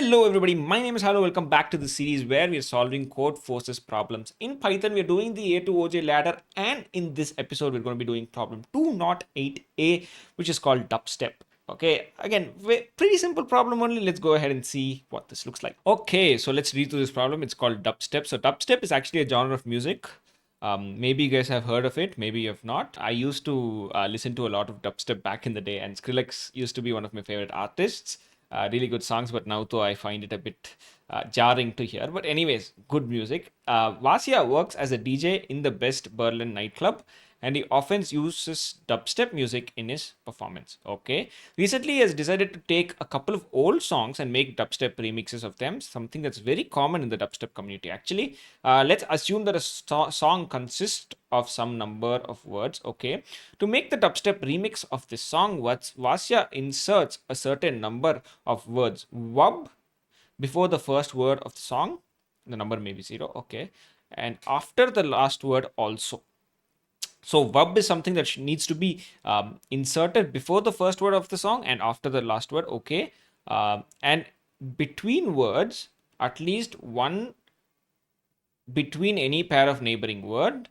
Hello everybody, my name is Hello. Welcome back to the series where we are solving Codeforces problems. In Python, we are doing the A to OJ ladder, and in this episode, we're going to be doing problem 208A, which is called Dubstep. Okay, again, pretty simple problem only. Let's go ahead and see what this looks like. Okay, so let's read through this problem. It's called Dubstep. So Dubstep is actually a genre of music. Maybe you guys have heard of it, maybe you have not. I used to listen to a lot of dubstep back in the day, and Skrillex used to be one of my favorite artists. Really good songs, but now though I find it a bit jarring to hear. But anyways, good music. Vasya works as a DJ in the Best Berlin nightclub, and he often uses dubstep music in his performance. Okay. Recently, he has decided to take a couple of old songs and make dubstep remixes of them, something that's very common in the dubstep community. Actually, let's assume that a song consists of some number of words. Okay. To make the dubstep remix of this song, Vasya inserts a certain number of words wub before the first word of the song. The number may be 0. Okay. And after the last word also. So verb is something that needs to be inserted before the first word of the song and after the last word. Okay. And between words, at least one between any pair of neighboring word.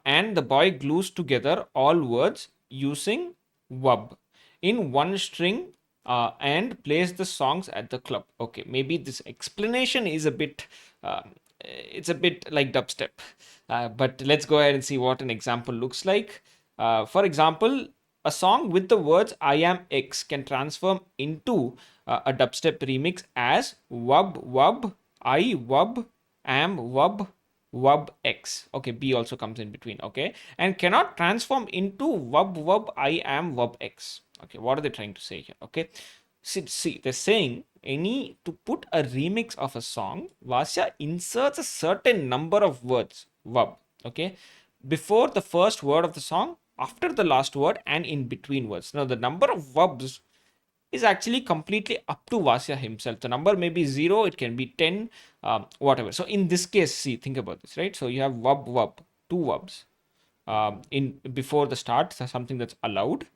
And the boy glues together all words using verb in one string and plays the songs at the club. Okay, maybe this explanation is a bit it's a bit like dubstep, but let's go ahead and see what an example looks like. For example, a song with the words I am X can transform into a dubstep remix as wub wub I wub am wub wub X. Okay, B also comes in between. Okay, and cannot transform into wub wub I am wub X. Okay, what are they trying to say here? Okay, see, they're saying to put a remix of a song, Vasya inserts a certain number of words wub. Okay, before the first word of the song, after the last word, and in between words. Now the number of vubs is actually completely up to Vasya himself. The number may be 0, it can be 10, whatever. So in this case, see, think about this, right? So you have wub wub, two vubs in before the start, so something that's allowed,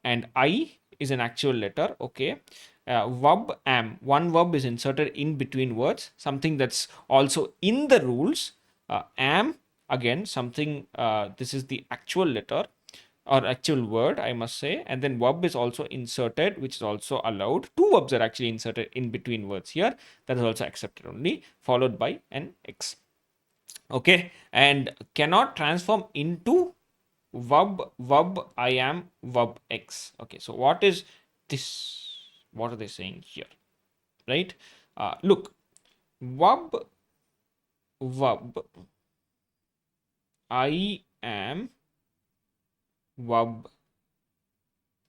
and I is an actual letter. Okay. Vub am, one vub is inserted in between words, something that's also in the rules. Am, again, something, this is the actual letter or actual word, I must say, and then verb is also inserted, which is also allowed. Two verbs are actually inserted in between words here. That is also accepted only, followed by an X. Okay, and cannot transform into verb I am verb X. Okay, so what is this? What are they saying here? Right? Look, verb I am verb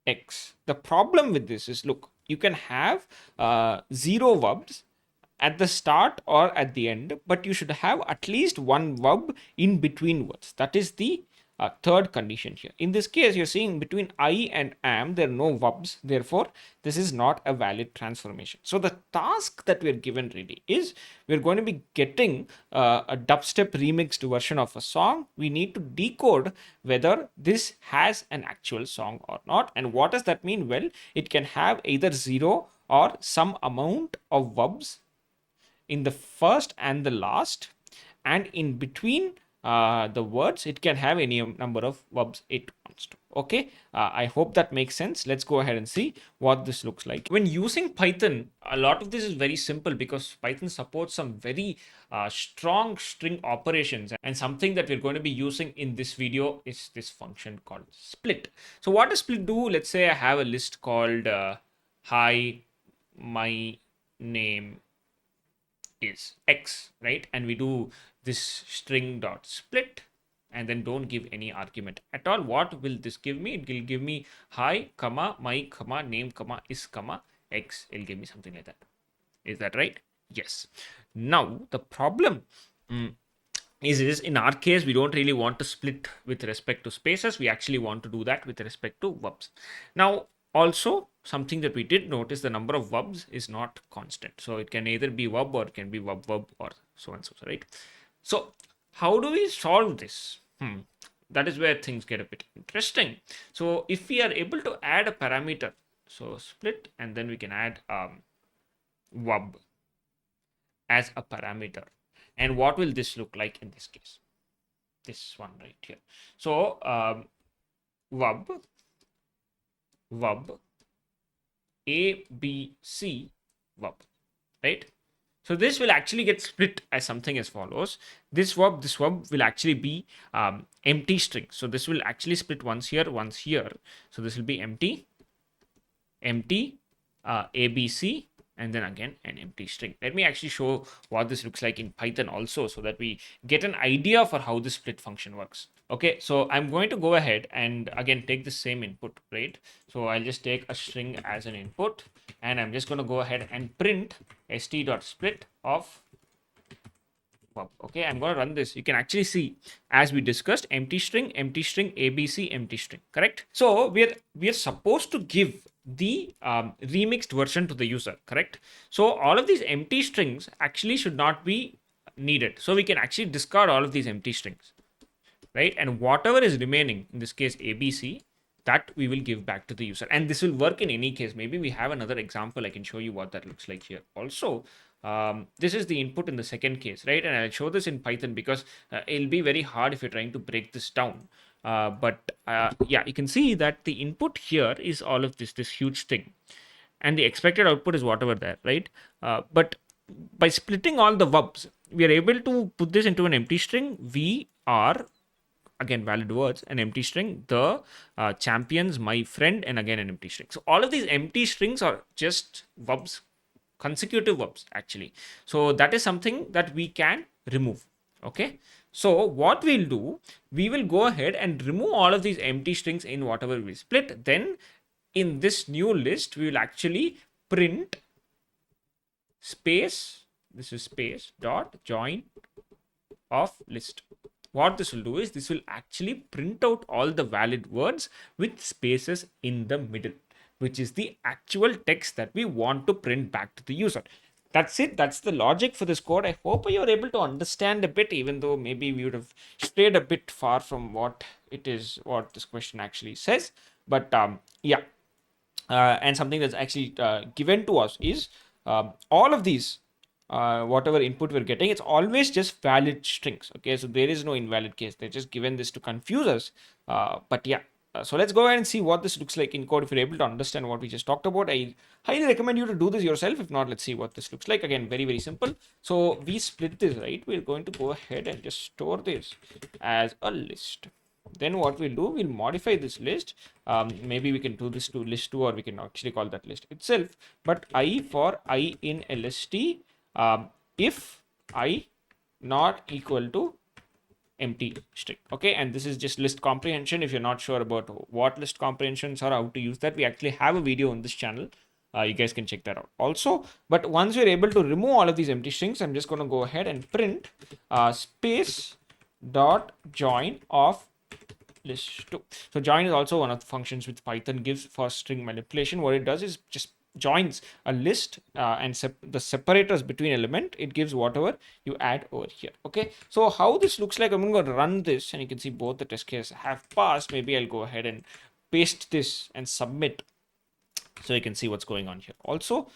X. The problem with this is, look, you can have 0 verbs at the start or at the end, but you should have at least one verb in between words. That is the third condition here. In this case, you're seeing between I and am, there are no verbs. Therefore, this is not a valid transformation. So the task that we're given really is we're going to be getting a dubstep remixed version of a song. We need to decode whether this has an actual song or not. And what does that mean? Well, it can have either 0 or some amount of verbs in the first and the last, and in between the words it can have any number of verbs it wants to. Okay, I hope that makes sense. Let's go ahead and see what this looks like. When using Python, a lot of this is very simple because Python supports some very strong string operations, and something that we're going to be using in this video is this function called split. So what does split do? Let's say I have a list called hi, my name is X, right? And we do this string dot split and then don't give any argument at all. What will this give me? It will give me hi, comma, my, comma, name, comma, is, comma, X. It'll give me something like that. Is that right? Yes. Now, the problem is in our case, we don't really want to split with respect to spaces. We actually want to do that with respect to verbs. Now, also, something that we did notice, the number of verbs is not constant. So it can either be verb or it can be verb or so and so, right? So how do we solve this? That is where things get a bit interesting. So if we are able to add a parameter, so split, and then we can add vub as a parameter. And what will this look like in this case? This one right here. So vub ABC vub, right? So this will actually get split as something as follows. This verb will actually be empty string. So this will actually split once here, once here. So this will be empty, ABC, and then again an empty string. Let me actually show what this looks like in Python also, so that we get an idea for how this split function works. Okay, so I'm going to go ahead and again take the same input, right? So I'll just take a string as an input, and I'm just going to go ahead and print st.split of vub. Okay, I'm going to run this. You can actually see, as we discussed, empty string, ABC, empty string, correct? So we are supposed to give the remixed version to the user, correct? So all of these empty strings actually should not be needed. So we can actually discard all of these empty strings, right? And whatever is remaining, in this case ABC, that we will give back to the user. And this will work in any case. Maybe we have another example. I can show you what that looks like here. Also, this is the input in the second case, right? And I'll show this in Python because it'll be very hard if you're trying to break this down. Yeah, you can see that the input here is all of this huge thing. And the expected output is whatever there, right? But by splitting all the vubs, we are able to put this into an empty string. We are, again, valid words, an empty string, the champions, my friend, and again an empty string. So all of these empty strings are just verbs, consecutive verbs actually. So that is something that we can remove. Okay, so what we'll do, we will go ahead and remove all of these empty strings in whatever we split. Then in this new list, we will actually print space, this is space dot join of list. What this will do is this will actually print out all the valid words with spaces in the middle, which is the actual text that we want to print back to the user. That's it. That's the logic for this code. I hope you are able to understand a bit, even though maybe we would have strayed a bit far from what it is, what this question actually says. But yeah, and something that's actually given to us is all of these whatever input we're getting, it's always just valid strings. Okay, so there is no invalid case. They're just given this to confuse us. But yeah, so let's go ahead and see what this looks like in code. If you're able to understand what we just talked about, I highly recommend you to do this yourself. If not, let's see what this looks like. Again, very, very simple. So we split this, right? We're going to go ahead and just store this as a list. Then what we'll do, we'll modify this list. Maybe we can do this to list2, or we can actually call that list itself. But I for I in lst, if I not equal to empty string. Okay, and this is just list comprehension. If you're not sure about what list comprehensions are, how to use that, we actually have a video on this channel. You guys can check that out also. But once you're able to remove all of these empty strings, I'm just going to go ahead and print space dot join of list2. So join is also one of the functions which Python gives for string manipulation. What it does is just joins a list and the separators between element. It gives whatever you add over here. Okay, so how this looks like, I'm going to run this and you can see both the test cases have passed. Maybe I'll go ahead and paste this and submit, so you can see what's going on here. Also,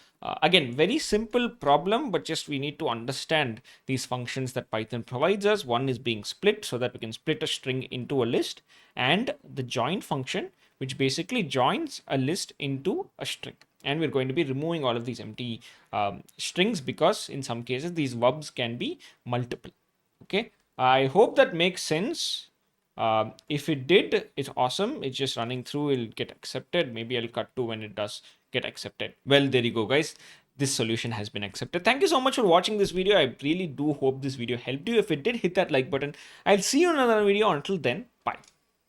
again, very simple problem, but just we need to understand these functions that Python provides us. One is being split, so that we can split a string into a list, and the join function, which basically joins a list into a string. And we're going to be removing all of these empty strings, because in some cases these verbs can be multiple. Okay, I hope that makes sense. If it did, it's awesome. It's just running through, it'll get accepted. Maybe I'll cut to when it does get accepted. Well, there you go, guys. This solution has been accepted. Thank you so much for watching this video. I really do hope this video helped you. If it did, hit that like button. I'll see you in another video. Until then,